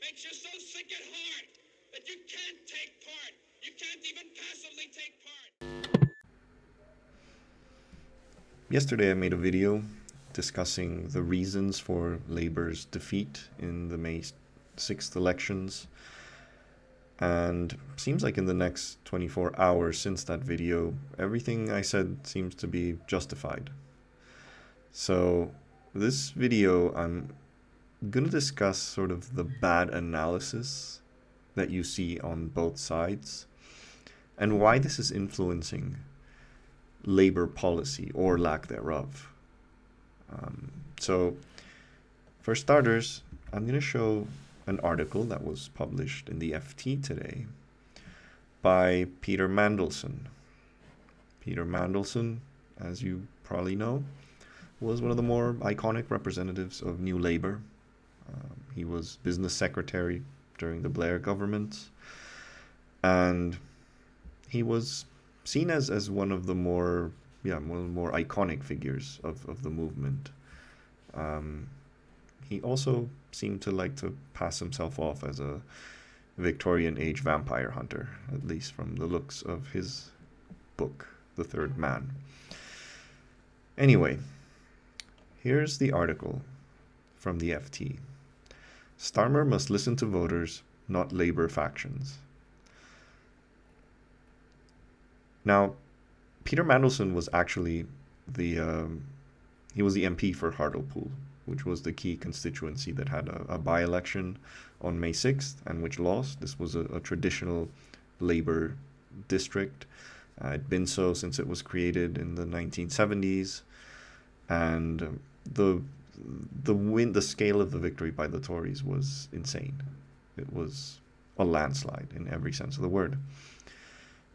makes you so sick at heart that you can't take part. You can't even passively take part. Yesterday I made a video discussing the reasons for Labour's defeat in the May 6th elections, and seems like in the next 24 hours since that video, everything I said seems to be justified. So this video, I'm going to discuss sort of the bad analysis that you see on both sides and why this is influencing Labour policy or lack thereof. So for starters, I'm going to show an article that was published in the FT today by Peter Mandelson. Peter Mandelson, as you probably know, was one of the more iconic representatives of New Labour. He was business secretary during the Blair government, and he was seen as one of the more iconic figures of the movement. He also seemed to like to pass himself off as a Victorian age vampire hunter, at least from the looks of his book, The Third Man. Anyway, here's the article from the FT. Starmer must listen to voters, not Labour factions. Now, Peter Mandelson was actually the MP for Hartlepool, which was the key constituency that had a by-election on May 6th and which lost. This was a traditional Labour district. It'd been so since it was created in the 1970s, and the scale of the victory by the Tories was insane. It was a landslide in every sense of the word.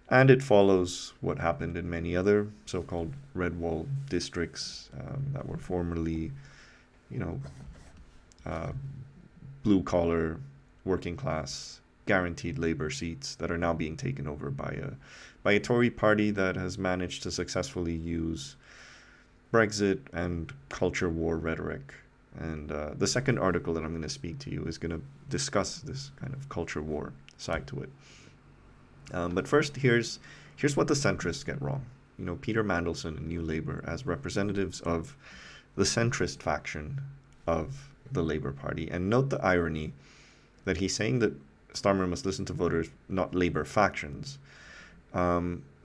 And it follows what happened in many other so-called red wall districts that were formerly, blue-collar, working-class, guaranteed Labour seats that are now being taken over by a Tory party that has managed to successfully use Brexit and culture war rhetoric. And the second article that I'm going to speak to you is going to discuss this kind of culture war side to it. But first, here's what the centrists get wrong. Peter Mandelson and New Labour as representatives of the centrist faction of the Labour Party. And note the irony that he's saying that Starmer must listen to voters, not Labour factions.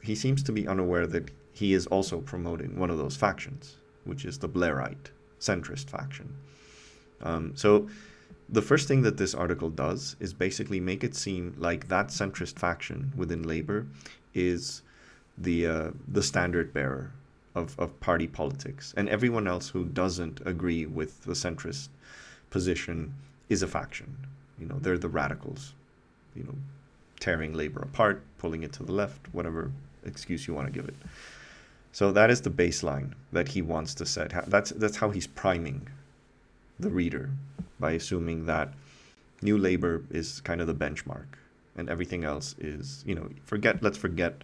He seems to be unaware that he is also promoting one of those factions, which is the Blairite centrist faction. So the first thing that this article does is basically make it seem like that centrist faction within Labour is the standard bearer of party politics, and everyone else who doesn't agree with the centrist position is a faction. They're the radicals, tearing Labour apart, pulling it to the left, whatever excuse you want to give it. So that is the baseline that he wants to set. That's how he's priming the reader, by assuming that New Labour is kind of the benchmark and everything else is, let's forget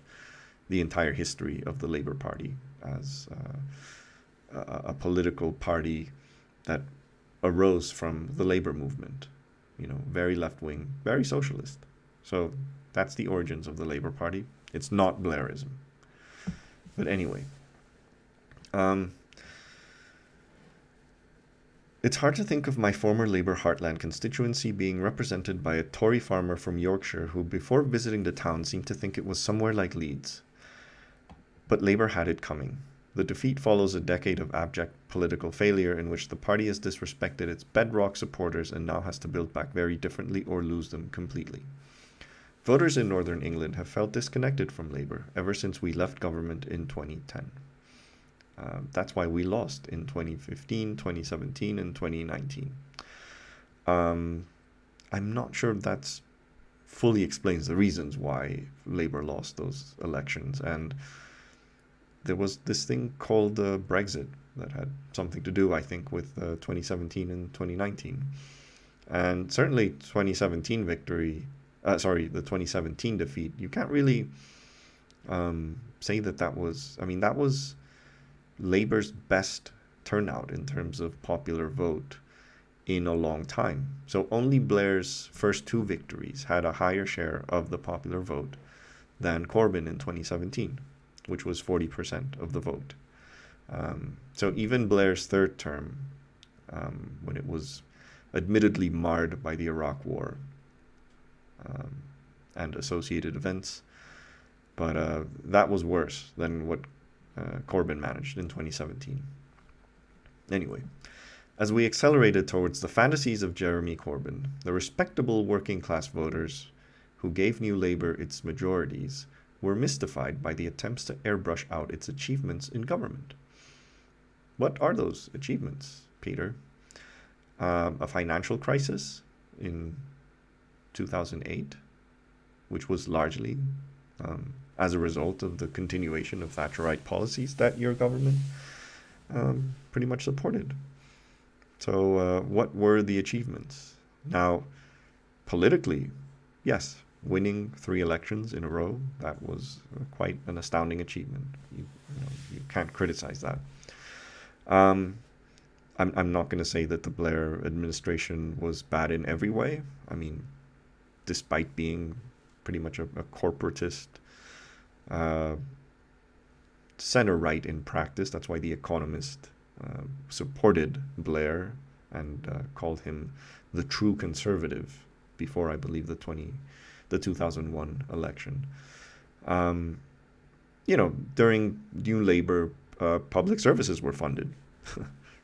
the entire history of the Labour Party as a political party that arose from the Labour movement, very left-wing, very socialist. So that's the origins of the Labour Party. It's not Blairism. But anyway, it's hard to think of my former Labour heartland constituency being represented by a Tory farmer from Yorkshire who, before visiting the town, seemed to think it was somewhere like Leeds. But Labour had it coming. The defeat follows a decade of abject political failure in which the party has disrespected its bedrock supporters and now has to build back very differently or lose them completely. Voters in Northern England have felt disconnected from Labour ever since we left government in 2010. That's why we lost in 2015, 2017, and 2019. I'm not sure that fully explains the reasons why Labour lost those elections. And there was this thing called Brexit that had something to do, I think, with 2017 and 2019. And certainly 2017 the 2017 defeat, you can't really say that was Labour's best turnout in terms of popular vote in a long time. So only Blair's first two victories had a higher share of the popular vote than Corbyn in 2017, which was 40% of the vote. So even Blair's third term, when it was admittedly marred by the Iraq War and associated events, but that was worse than what Corbyn managed in 2017. Anyway, as we accelerated towards the fantasies of Jeremy Corbyn, the respectable working class voters who gave New Labour its majorities were mystified by the attempts to airbrush out its achievements in government. What are those achievements, Peter? A financial crisis in 2008, which was largely as a result of the continuation of Thatcherite policies that your government pretty much supported. So what were the achievements? Now, politically, yes, winning 3 elections in a row, that was quite an astounding achievement. You can't criticize that. I'm not going to say that the Blair administration was bad in every way. I mean, despite being pretty much a corporatist center-right in practice, that's why The Economist supported Blair and called him the true conservative before, I believe, the 2001 election. During New Labour, public services were funded,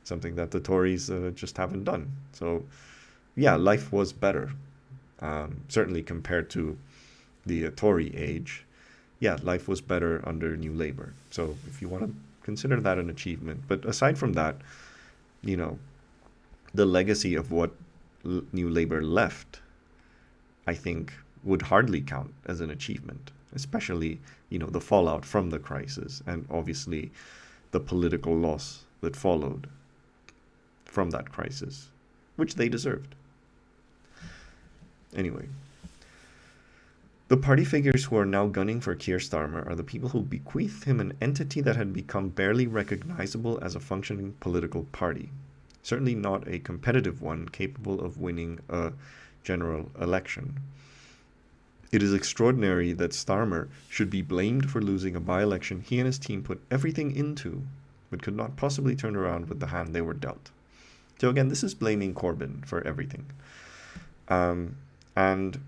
something that the Tories just haven't done. So, yeah, life was better, certainly compared to the Tory age. Yeah, life was better under New Labour. So if you want to consider that an achievement. But aside from that, the legacy of what New Labour left, I think, would hardly count as an achievement, especially, the fallout from the crisis and obviously the political loss that followed from that crisis, which they deserved. Anyway, the party figures who are now gunning for Keir Starmer are the people who bequeathed him an entity that had become barely recognizable as a functioning political party. Certainly not a competitive one capable of winning a general election. It is extraordinary that Starmer should be blamed for losing a by-election he and his team put everything into, but could not possibly turn around with the hand they were dealt. So again, this is blaming Corbyn for everything. And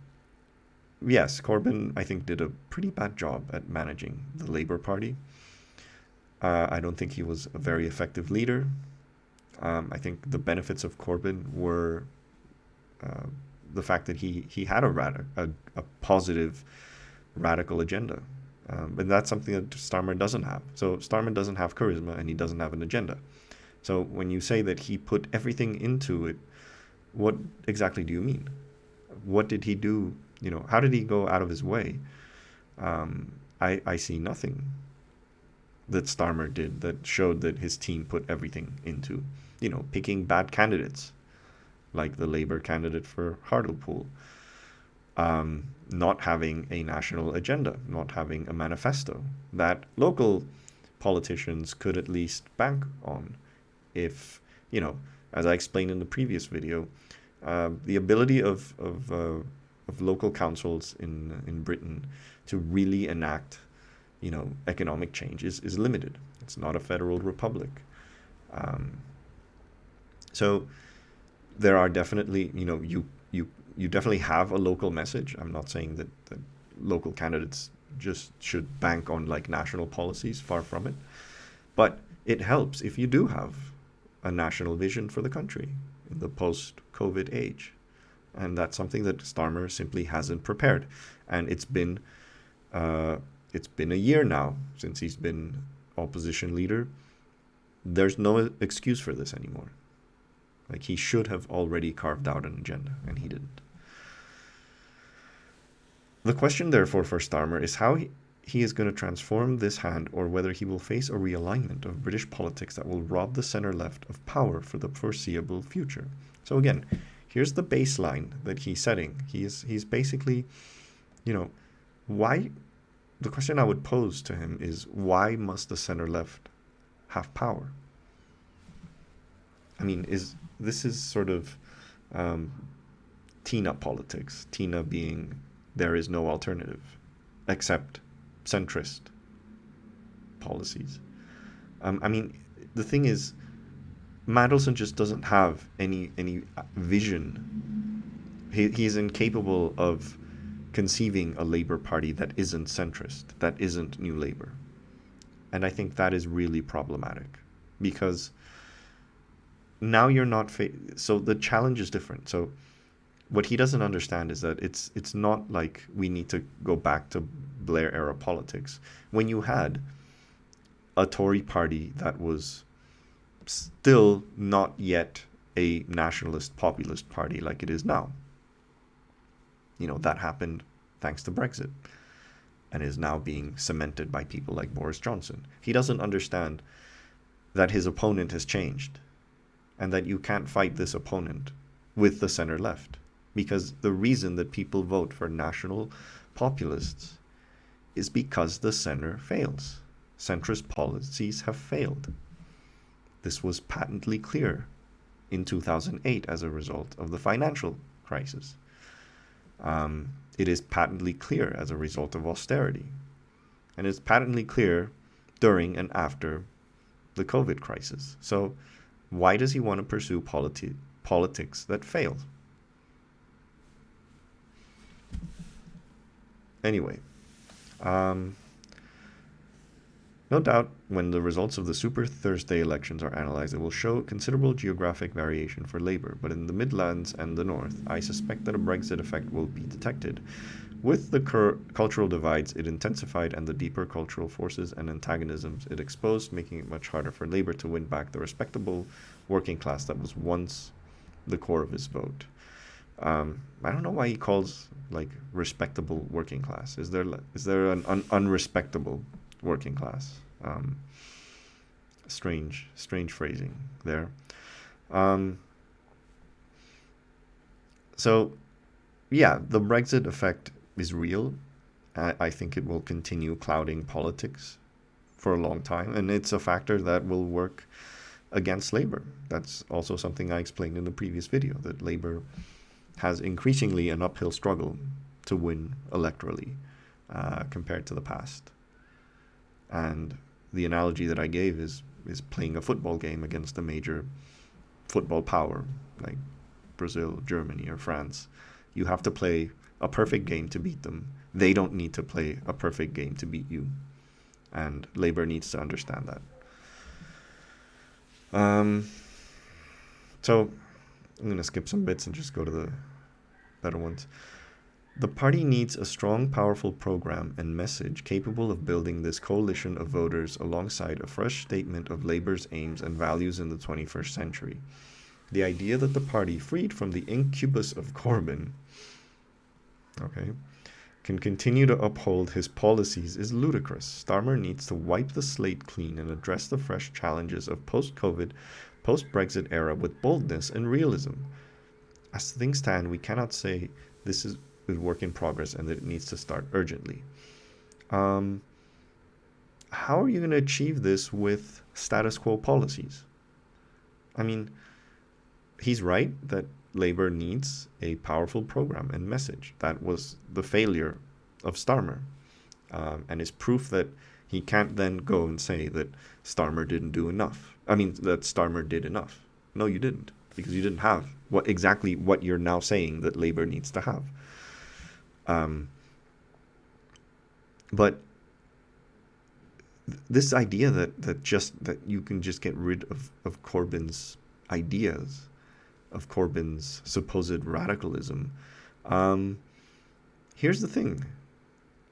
yes, Corbyn, I think, did a pretty bad job at managing the Labour Party. I don't think he was a very effective leader. I think the benefits of Corbyn were the fact that he had a positive, radical agenda. And that's something that Starmer doesn't have. So Starmer doesn't have charisma and he doesn't have an agenda. So when you say that he put everything into it, what exactly do you mean? What did he do? How did he go out of his way? I see nothing that Starmer did that showed that his team put everything into, picking bad candidates, like the Labour candidate for Hartlepool, not having a national agenda, not having a manifesto that local politicians could at least bank on. If, as I explained in the previous video, the ability of local councils in Britain to really enact, economic change is limited. It's not a federal republic. So there are definitely, you definitely have a local message. I'm not saying that local candidates just should bank on like national policies, far from it. But it helps if you do have a national vision for the country in the post-COVID age. And that's something that Starmer simply hasn't prepared. And it's been a year now since he's been opposition leader. There's no excuse for this anymore. Like, he should have already carved out an agenda, and he didn't. The question, therefore, for Starmer is how he is going to transform this hand, or whether he will face a realignment of British politics that will rob the centre-left of power for the foreseeable future. So again, here's the baseline that he's setting. He's basically, why? The question I would pose to him is, why must the centre-left have power? I mean, this is sort of um, Tina politics. Tina being there is no alternative except centrist policies. I mean, the thing is, Mandelson just doesn't have any vision. He's incapable of conceiving a Labour Party that isn't centrist, that isn't New Labour. And I think that is really problematic, because now you're not so the challenge is different. So what he doesn't understand is that it's not like we need to go back to Blair era politics. When you had a Tory party that was still not yet a nationalist populist party like it is now. That happened thanks to Brexit and is now being cemented by people like Boris Johnson. He doesn't understand that his opponent has changed and that you can't fight this opponent with the center left, because the reason that people vote for national populists is because the center fails. Centrist policies have failed. This was patently clear in 2008 as a result of the financial crisis. It is patently clear as a result of austerity. And it's patently clear during and after the COVID crisis. So why does he want to pursue politics that failed? Anyway, no doubt when the results of the Super Thursday elections are analysed, it will show considerable geographic variation for Labour, but in the Midlands and the North, I suspect that a Brexit effect will be detected. With the cultural divides it intensified and the deeper cultural forces and antagonisms it exposed, making it much harder for Labour to win back the respectable working class that was once the core of his vote. I don't know why he calls respectable working class. Is there an unrespectable working class? Strange phrasing there. So yeah, the Brexit effect is real. I think it will continue clouding politics for a long time, and it's a factor that will work against Labour. That's also something I explained in the previous video, that Labour has increasingly an uphill struggle to win electorally compared to the past. And the analogy that I gave is playing a football game against a major football power like Brazil, Germany, or France. You have to play a perfect game to beat them. They don't need to play a perfect game to beat you. And Labour needs to understand that. So I'm going to skip some bits and just go to the better ones. The party needs a strong, powerful program and message capable of building this coalition of voters alongside a fresh statement of Labour's aims and values in the 21st century. The idea that the party, freed from the incubus of Corbyn, can continue to uphold his policies is ludicrous. Starmer needs to wipe the slate clean and address the fresh challenges of post-COVID, post-Brexit era with boldness and realism. As things stand, we cannot say this is a work in progress and that it needs to start urgently. How are you going to achieve this with status quo policies? I mean, he's right that Labour needs a powerful program and message. That was the failure of Starmer, and is proof that he can't then go and say that Starmer didn't do enough. I mean, that Starmer did enough. No, you didn't, because you didn't have exactly what you're now saying that Labour needs to have. But this idea that you can just get rid of Corbyn's ideas, of Corbyn's supposed radicalism. Here's the thing,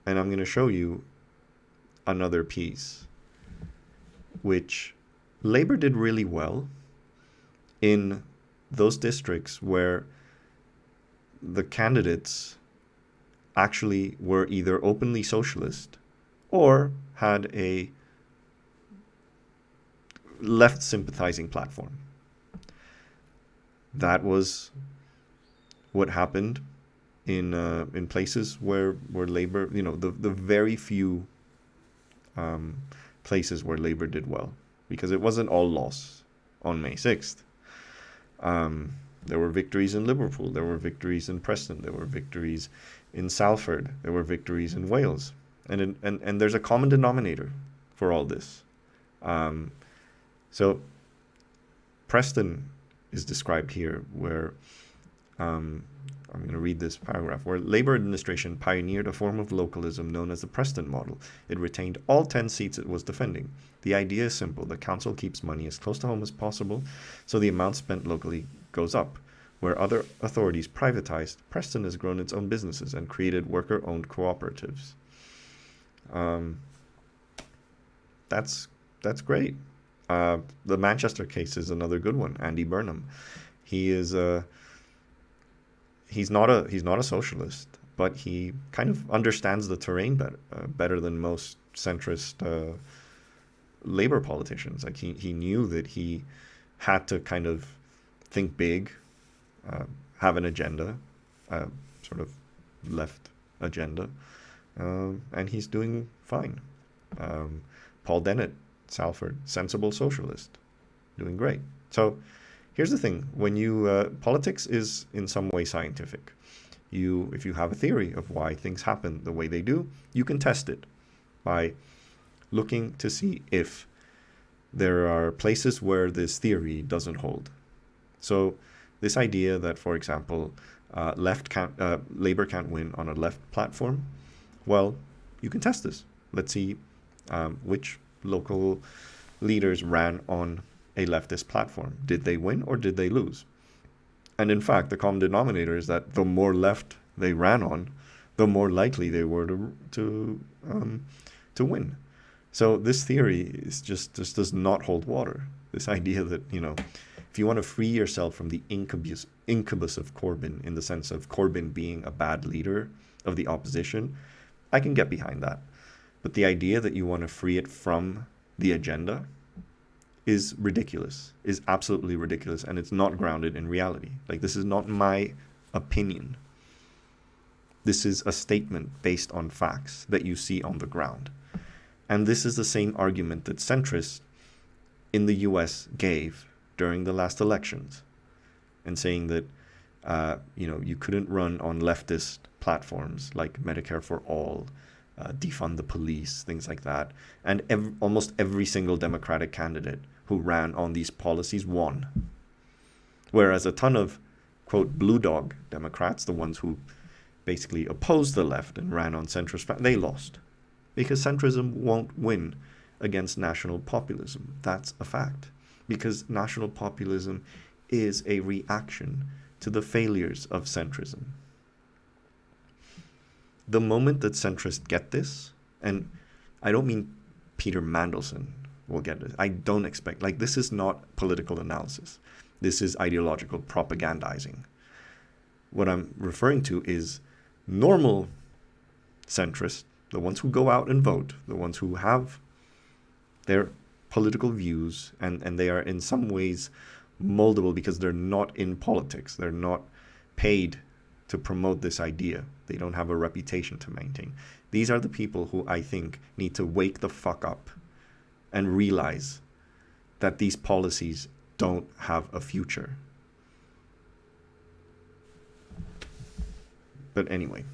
and I'm going to show you another piece, which Labour did really well in those districts where the candidates actually were either openly socialist or had a left sympathizing platform. That was what happened in places where Labour, the very few places where Labour did well, because it wasn't all loss on May 6th. There were victories in Liverpool. There were victories in Preston. There were victories in Salford. There were victories in Wales. And there's a common denominator for all this. So Preston is described here where, I'm going to read this paragraph, where Labour administration pioneered a form of localism known as the Preston model. It retained all 10 seats it was defending. The idea is simple. The council keeps money as close to home as possible, so the amount spent locally goes up. Where other authorities privatized, Preston has grown its own businesses and created worker-owned cooperatives. That's great. The Manchester case is another good one. Andy Burnham, he's not a socialist, but he kind of understands the terrain better than most centrist Labour politicians. Like he knew that he had to kind of think big, have an agenda, sort of left agenda, and he's doing fine. Paul Dennett, Salford, sensible socialist, doing great. So here's the thing: when you politics is in some way scientific. If you have a theory of why things happen the way they do, you can test it by looking to see if there are places where this theory doesn't hold. So this idea that, for example, Labour can't win on a left platform, well, you can test this. Let's see which local leaders ran on a leftist platform. Did they win or did they lose? And in fact, the common denominator is that the more left they ran on, the more likely they were to win. So this theory is just does not hold water. This idea that, if you want to free yourself from the incubus of Corbyn, in the sense of Corbyn being a bad leader of the opposition, I can get behind that. But the idea that you want to free it from the agenda is ridiculous, is absolutely ridiculous, and it's not grounded in reality. Like, this is not my opinion. This is a statement based on facts that you see on the ground. And this is the same argument that centrists in the US gave during the last elections, and saying that, you couldn't run on leftist platforms like Medicare for All, defund the police, things like that. And almost every single Democratic candidate who ran on these policies won. Whereas a ton of, quote, blue dog Democrats, the ones who basically opposed the left and ran on centrist, they lost. Because centrism won't win against national populism. That's a fact. Because national populism is a reaction to the failures of centrism. The moment that centrists get this, and I don't mean Peter Mandelson will get it. I don't expect, this is not political analysis. This is ideological propagandizing. What I'm referring to is normal centrists, the ones who go out and vote, the ones who have their political views, and they are in some ways moldable because they're not in politics. They're not paid to promote this idea. They don't have a reputation to maintain. These are the people who I think need to wake the fuck up and realize that these policies don't have a future. But anyway,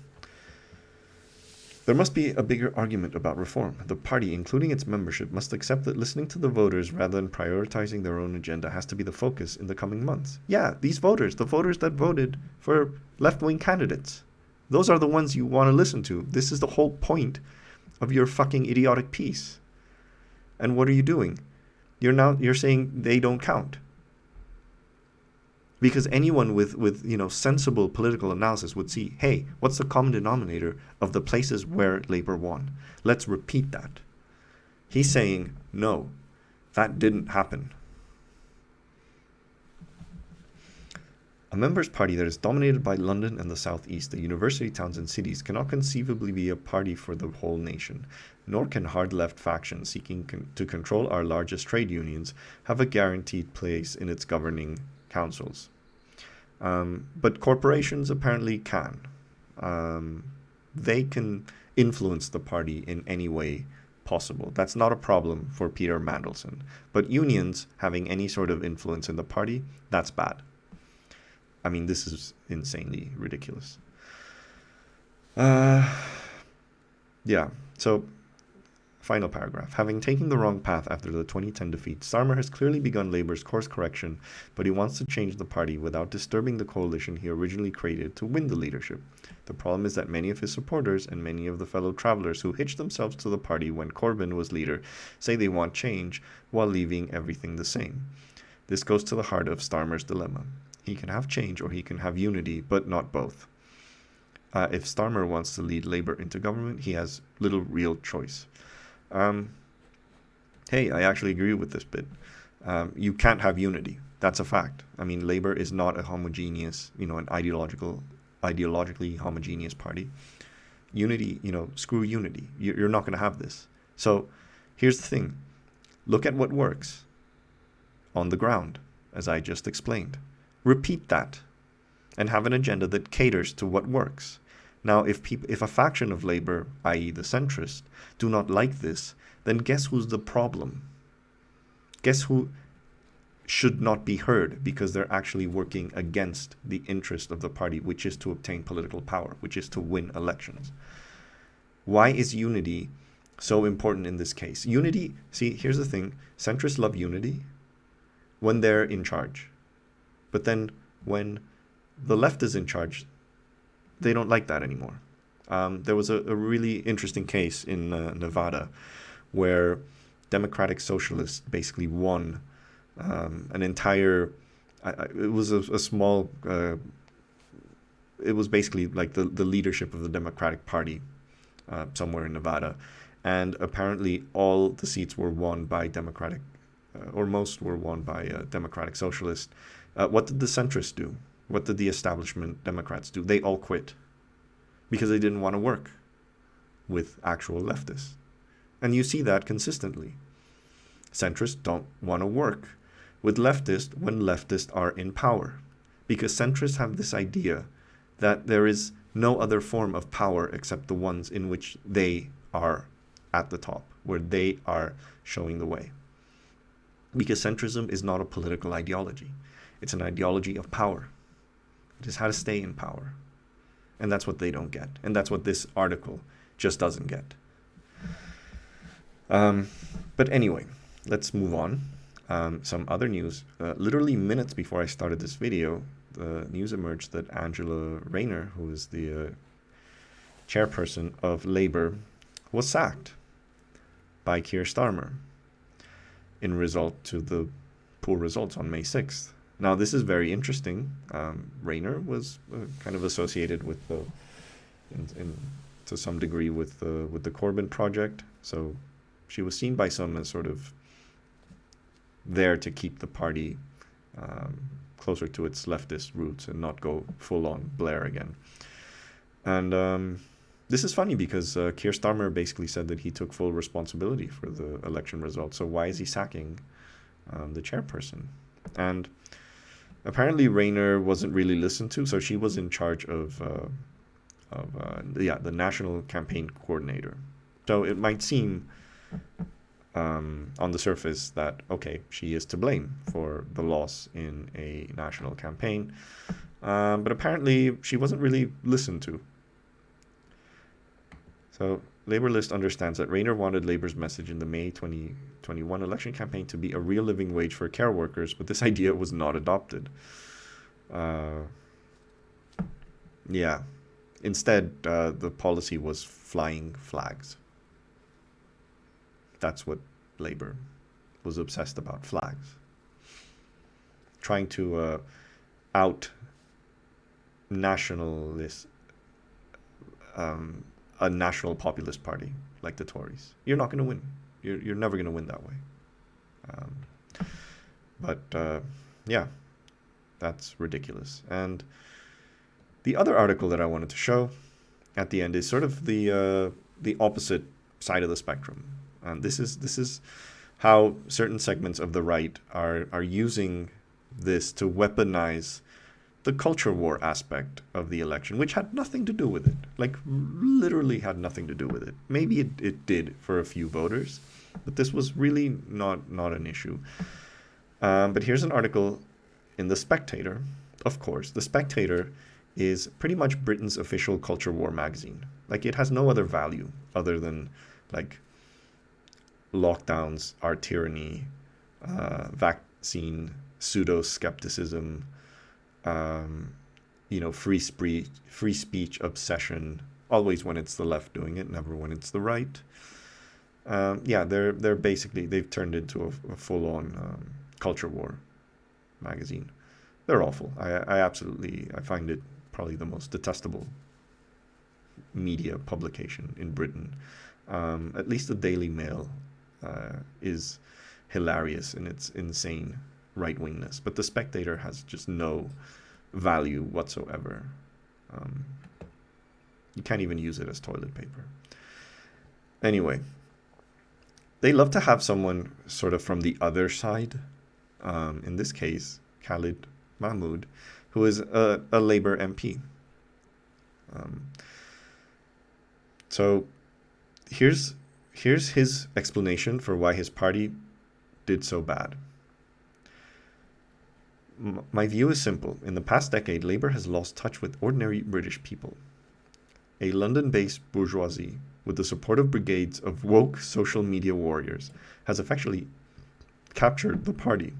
there must be a bigger argument about reform. The party, including its membership, must accept that listening to the voters rather than prioritizing their own agenda has to be the focus in the coming months. Yeah, these voters, the voters that voted for left-wing candidates, those are the ones you want to listen to. This is the whole point of your fucking idiotic piece. And what are you doing? You're saying they don't count. Because anyone with sensible political analysis would see, hey, what's the common denominator of the places where Labour won? Let's repeat that. He's saying, no, that didn't happen. A members' party that is dominated by London and the South East, the university towns and cities, cannot conceivably be a party for the whole nation, nor can hard left factions seeking to control our largest trade unions have a guaranteed place in its governing councils. But corporations apparently can. They can influence the party in any way possible. That's not a problem for Peter Mandelson. But unions having any sort of influence in the party, that's bad. I mean, this is insanely ridiculous. Yeah, so final paragraph. Having taken the wrong path after the 2010 defeat, Starmer has clearly begun Labour's course correction, but he wants to change the party without disturbing the coalition he originally created to win the leadership. The problem is that many of his supporters and many of the fellow travellers who hitched themselves to the party when Corbyn was leader say they want change while leaving everything the same. This goes to the heart of Starmer's dilemma. He can have change or he can have unity, but not both. If Starmer wants to lead Labour into government, he has little real choice. Hey, I actually agree with this bit. You can't have unity. That's a fact. I mean, Labour is not a homogeneous, an ideologically homogeneous party. Unity, screw unity. You're not going to have this. So here's the thing. Look at what works on the ground, as I just explained. Repeat that and have an agenda that caters to what works. Now, if a faction of Labour, i.e. the centrist, do not like this, then guess who's the problem? Guess who should not be heard because they're actually working against the interest of the party, which is to obtain political power, which is to win elections. Why is unity so important in this case? Unity, see, here's the thing. Centrists love unity when they're in charge. But then when the left is in charge, they don't like that anymore. There was a really interesting case in Nevada where Democratic Socialists basically won an entire... it was a small... it was basically like the leadership of the Democratic Party somewhere in Nevada. And apparently all the seats were won by Democratic... or most were won by Democratic Socialists. What did the centrists do? What did the establishment Democrats do? They all quit because they didn't want to work with actual leftists. And you see that consistently. Centrists don't want to work with leftists when leftists are in power, because centrists have this idea that there is no other form of power except the ones in which they are at the top, where they are showing the way. Because centrism is not a political ideology. It's an ideology of power. It is how to stay in power. And that's what they don't get. And that's what this article just doesn't get. But anyway, let's move on. Some other news. Literally minutes before I started this video, the news emerged that Angela Rayner, who is the chairperson of Labour, was sacked by Keir Starmer in result to the poor results on May 6th. Now, this is very interesting. Rayner was kind of associated with to some degree with the Corbyn project, so she was seen by some as sort of there to keep the party closer to its leftist roots and not go full-on Blair again. And this is funny because Keir Starmer basically said that he took full responsibility for the election results. So why is he sacking the chairperson? And apparently Rayner wasn't really listened to, so she was in charge of the national campaign coordinator. So it might seem on the surface that, okay, she is to blame for the loss in a national campaign, but apparently she wasn't really listened to. So Labour List understands that Rayner wanted Labour's message in the May 2021 election campaign to be a real living wage for care workers, but this idea was not adopted. Instead, the policy was flying flags. That's what Labour was obsessed about, flags. Trying to out-nationalist a national populist party like the Tories. You're not going to win. You're never going to win that way. That's ridiculous. And the other article that I wanted to show at the end is sort of the opposite side of the spectrum. And this is how certain segments of the right are using this to weaponize the culture war aspect of the election, which had nothing to do with it. Like, literally had nothing to do with it. Maybe it did for a few voters, but this was really not an issue. But here's an article in the Spectator of course, The Spectator is pretty much Britain's official culture war magazine. Like, it has no other value other than, like, lockdowns are tyranny, vaccine pseudo-skepticism, free speech obsession, always when it's the left doing it, never when it's the right. They're basically, they've turned into a full-on culture war magazine. They're awful. I find it probably the most detestable media publication in Britain. At least the Daily Mail is hilarious in its insane right-wingness, but the Spectator has just no value whatsoever. You can't even use it as toilet paper. Anyway, they love to have someone sort of from the other side. In this case, Khalid Mahmood, who is a Labour MP. So here's his explanation for why his party did so bad. My view is simple. In the past decade, Labour has lost touch with ordinary British people. A London-based bourgeoisie, with the support of brigades of woke social media warriors, has effectively captured the party.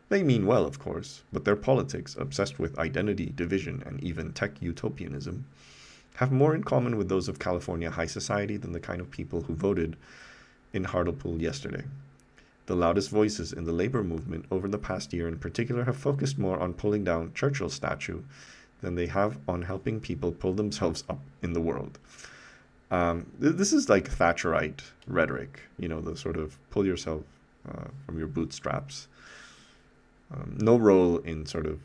They mean well, of course, but their politics, obsessed with identity, division, and even tech utopianism, have more in common with those of California high society than the kind of people who voted in Hartlepool yesterday. The loudest voices in the Labour movement over the past year in particular have focused more on pulling down Churchill's statue than they have on helping people pull themselves up in the world. This is like Thatcherite rhetoric, the sort of pull yourself from your bootstraps. No role in sort of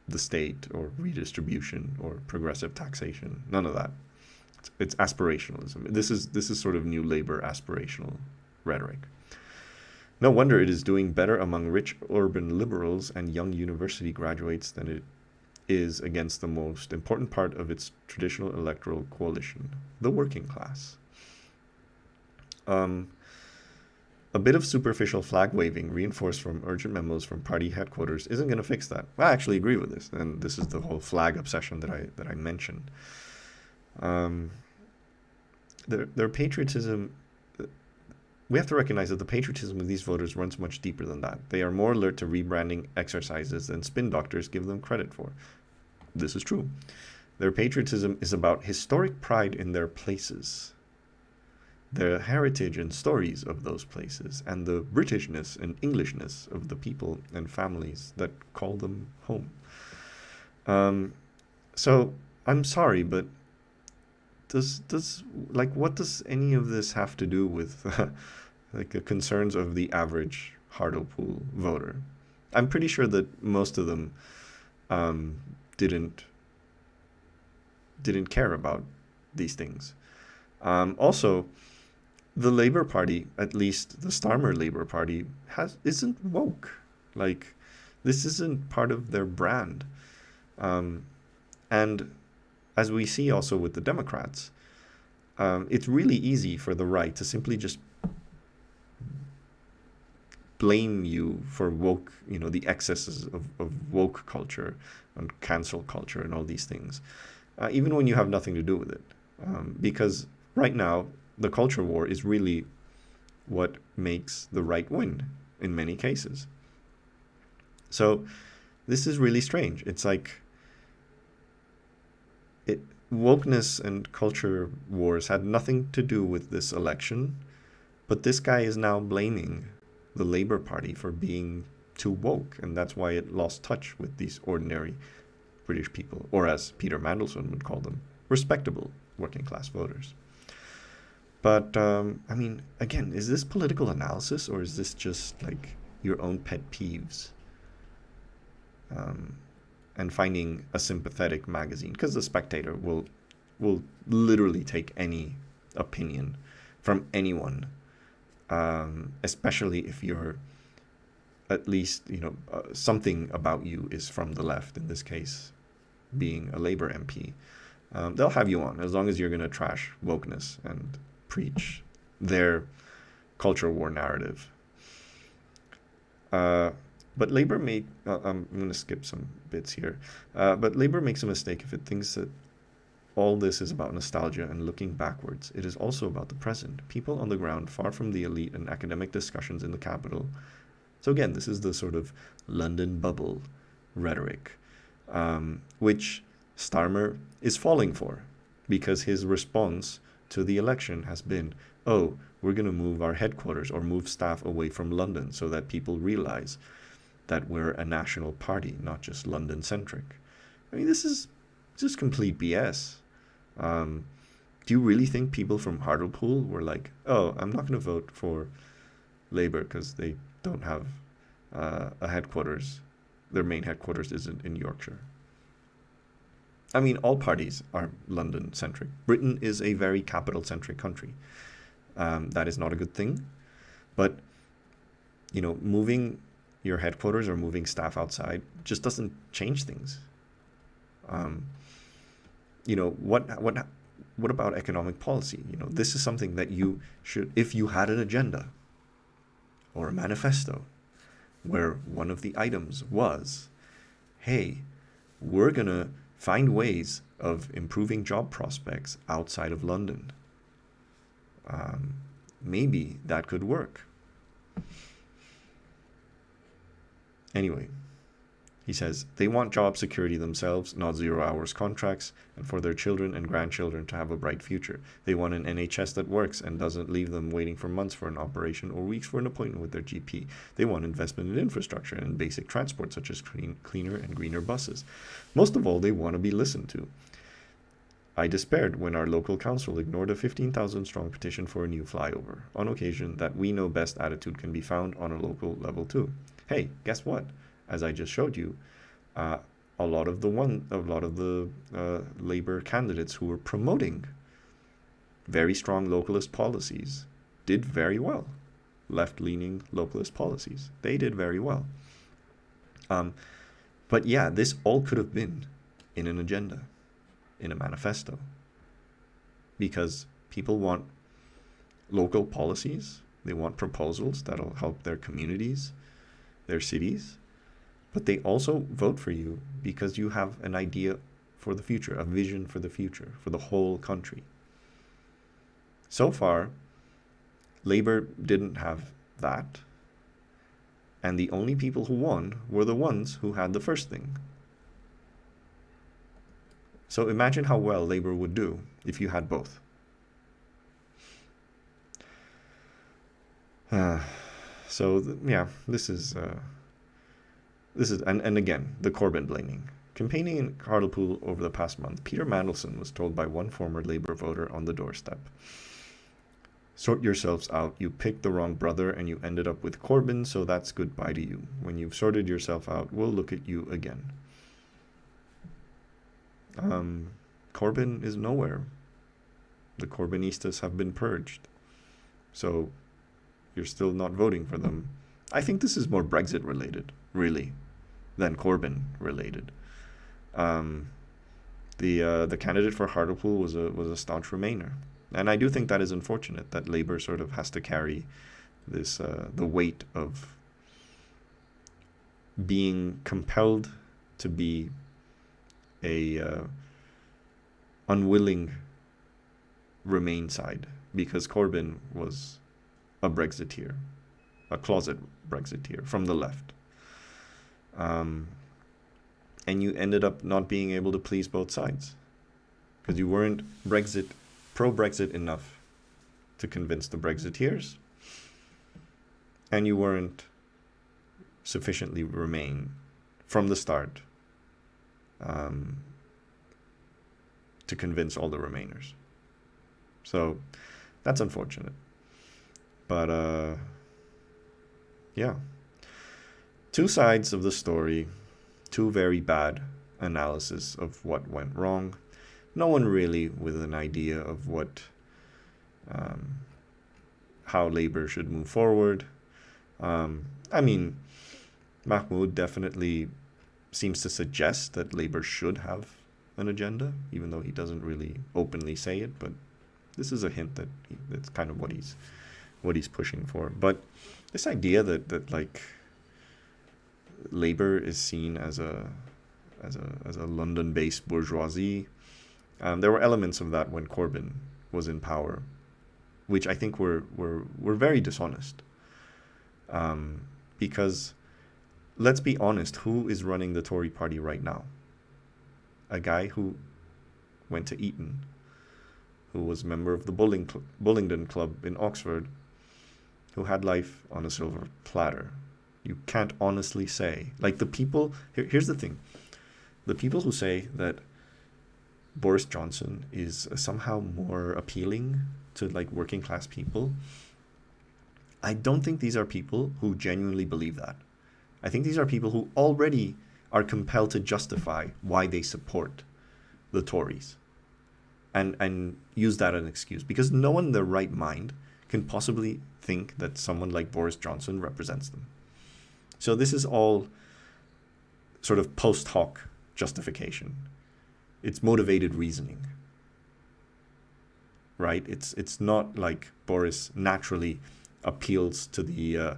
the state or redistribution or progressive taxation. None of that. It's aspirationalism. This is sort of new Labour aspirational rhetoric. No wonder it is doing better among rich urban liberals and young university graduates than it is against the most important part of its traditional electoral coalition, the working class. A bit of superficial flag waving reinforced from urgent memos from party headquarters isn't going to fix that. I actually agree with this, and this is the whole flag obsession that I mentioned. Their patriotism. We have to recognize that the patriotism of these voters runs much deeper than that. They are more alert to rebranding exercises than spin doctors give them credit for. This is true. Their patriotism is about historic pride in their places, the heritage and stories of those places, and the Britishness and Englishness of the people and families that call them home. So I'm sorry, but what does any of this have to do with the concerns of the average Hartlepool voter? I'm pretty sure that most of them didn't care about these things. Also, the Labour Party, at least the Starmer Labour Party, isn't woke. Like, this isn't part of their brand. And as we see also with the Democrats, it's really easy for the right to simply just blame you for woke, the excesses of woke culture and cancel culture and all these things, even when you have nothing to do with it. Because right now, the culture war is really what makes the right win in many cases. So this is really strange. It's like wokeness and culture wars had nothing to do with this election, but this guy is now blaming the Labour Party for being too woke, and that's why it lost touch with these ordinary British people, or as Peter Mandelson would call them, respectable working class voters. But, again, is this political analysis, or is this just, like, your own pet peeves? And finding a sympathetic magazine, because the Spectator will literally take any opinion from anyone, especially if you're at least, something about you is from the left, in this case, being a Labour MP. They'll have you on, as long as you're going to trash wokeness and preach their culture war narrative. But Labour made, I'm going to skip some bits here, but Labour makes a mistake if it thinks that all this is about nostalgia and looking backwards. It is also about the present. People on the ground, far from the elite and academic discussions in the capital. So again, this is the sort of London bubble rhetoric, which Starmer is falling for, because his response to the election has been, oh, we're going to move our headquarters or move staff away from London so that people realize that we're a national party, not just London-centric. I mean, this is just complete BS. Do you really think people from Hartlepool were like, oh, I'm not going to vote for Labour because they don't have a headquarters. Their main headquarters isn't in Yorkshire. I mean, all parties are London-centric. Britain is a very capital-centric country. That is not a good thing. But, moving your headquarters or moving staff outside just doesn't change things. What about economic policy? This is something that you should, if you had an agenda or a manifesto where one of the items was, hey, we're going to find ways of improving job prospects outside of London. Maybe that could work. Anyway, he says they want job security themselves, not 0 hours contracts, and for their children and grandchildren to have a bright future. They want an NHS that works and doesn't leave them waiting for months for an operation or weeks for an appointment with their GP. They want investment in infrastructure and basic transport such as cleaner and greener buses. Most of all, they want to be listened to. I despaired when our local council ignored a 15,000-strong petition for a new flyover. On occasion, that we know best attitude can be found on a local level too. Hey, guess what? As I just showed you, a lot of the Labour candidates who were promoting very strong localist policies did very well. Left-leaning localist policies, they did very well. But yeah, this all could have been in an agenda, in a manifesto, because people want local policies. They want proposals that'll help their communities, their cities. But they also vote for you because you have an idea for the future, a vision for the future, for the whole country. So far, Labour didn't have that. And the only people who won were the ones who had the first thing. So imagine how well Labour would do if you had both. This is and again, the Corbyn blaming. Campaigning in Hartlepool over the past month, Peter Mandelson was told by one former Labour voter on the doorstep, sort yourselves out, you picked the wrong brother and you ended up with Corbyn, so that's goodbye to you. When you've sorted yourself out, we'll look at you again. Corbyn is nowhere. The Corbynistas have been purged. So you're still not voting for them. I think this is more Brexit related, really, than Corbyn related. The candidate for Hartlepool was a staunch Remainer, and I do think that is unfortunate that Labour sort of has to carry this the weight of being compelled to be a unwilling Remain side, because Corbyn was a Brexiteer, a closet Brexiteer from the left. And you ended up not being able to please both sides because you weren't pro-Brexit enough to convince the Brexiteers, and you weren't sufficiently Remain from the start to convince all the Remainers. So that's unfortunate. But yeah. Two sides of the story, two very bad analysis of what went wrong. No one really with an idea of how Labour should move forward. I mean, Mahmoud definitely seems to suggest that Labour should have an agenda, even though he doesn't really openly say it. But this is a hint that that's kind of what he's pushing for. But this idea that like Labour is seen as a London-based bourgeoisie. There were elements of that when Corbyn was in power, which I think were very dishonest. Because let's be honest, who is running the Tory party right now? A guy who went to Eton, who was a member of the Bullingdon Club in Oxford, who had life on a silver platter. You can't honestly say, like the people, here's the thing, the people who say that Boris Johnson is somehow more appealing to like working class people, I don't think these are people who genuinely believe that. I think these are people who already are compelled to justify why they support the Tories and use that as an excuse, because no one in their right mind can possibly think that someone like Boris Johnson represents them. So this is all sort of post hoc justification. It's motivated reasoning, right? It's not like Boris naturally appeals to the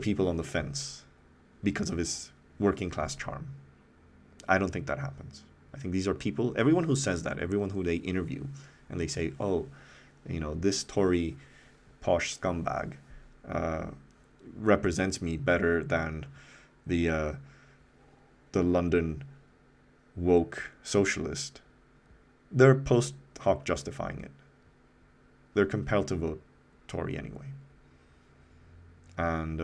people on the fence because of his working class charm. I don't think that happens. I think these are people, everyone who says that, everyone who they interview and they say, oh, you know, this Tory posh scumbag represents me better than the London woke socialist. They're post hoc justifying it. They're compelled to vote Tory anyway. And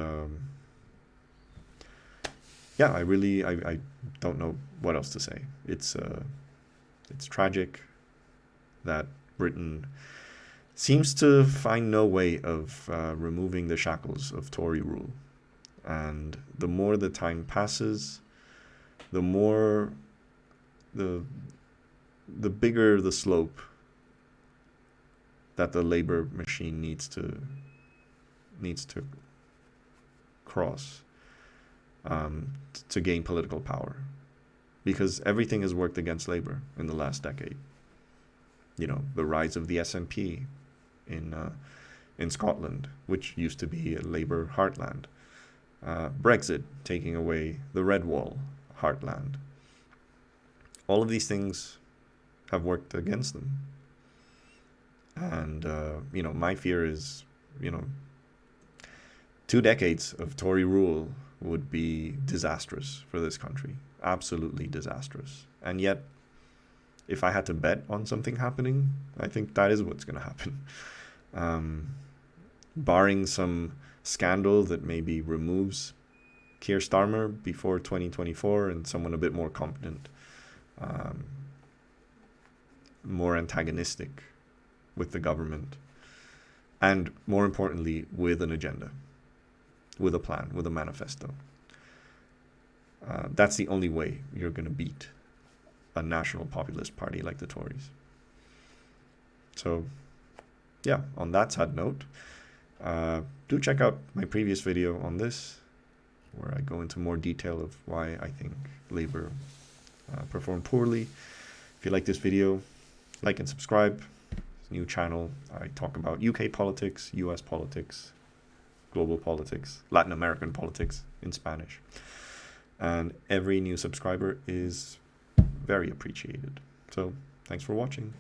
yeah, I don't know what else to say. It's tragic that Britain seems to find no way of removing the shackles of Tory rule. And the more the time passes, the more the bigger the slope that the Labour machine needs to cross to gain political power, because everything has worked against Labour in the last decade. You know, the rise of the SNP in Scotland, which used to be a Labour heartland. Brexit taking away the Red Wall heartland. All of these things have worked against them. And, you know, my fear is, you know, 2 decades of Tory rule would be disastrous for this country. Absolutely disastrous. And yet, if I had to bet on something happening, I think that is what's going to happen. Barring some scandal that maybe removes Keir Starmer before 2024 and someone a bit more competent, more antagonistic with the government, and more importantly, with an agenda, with a plan, with a manifesto. That's the only way you're going to beat a national populist party like the Tories. So, yeah, on that sad note, do check out my previous video on this, where I go into more detail of why I think Labour performed poorly. If you like this video, like and subscribe. It's a new channel. I talk about UK politics, US politics, global politics, Latin American politics in Spanish. And every new subscriber is very appreciated. So, thanks for watching.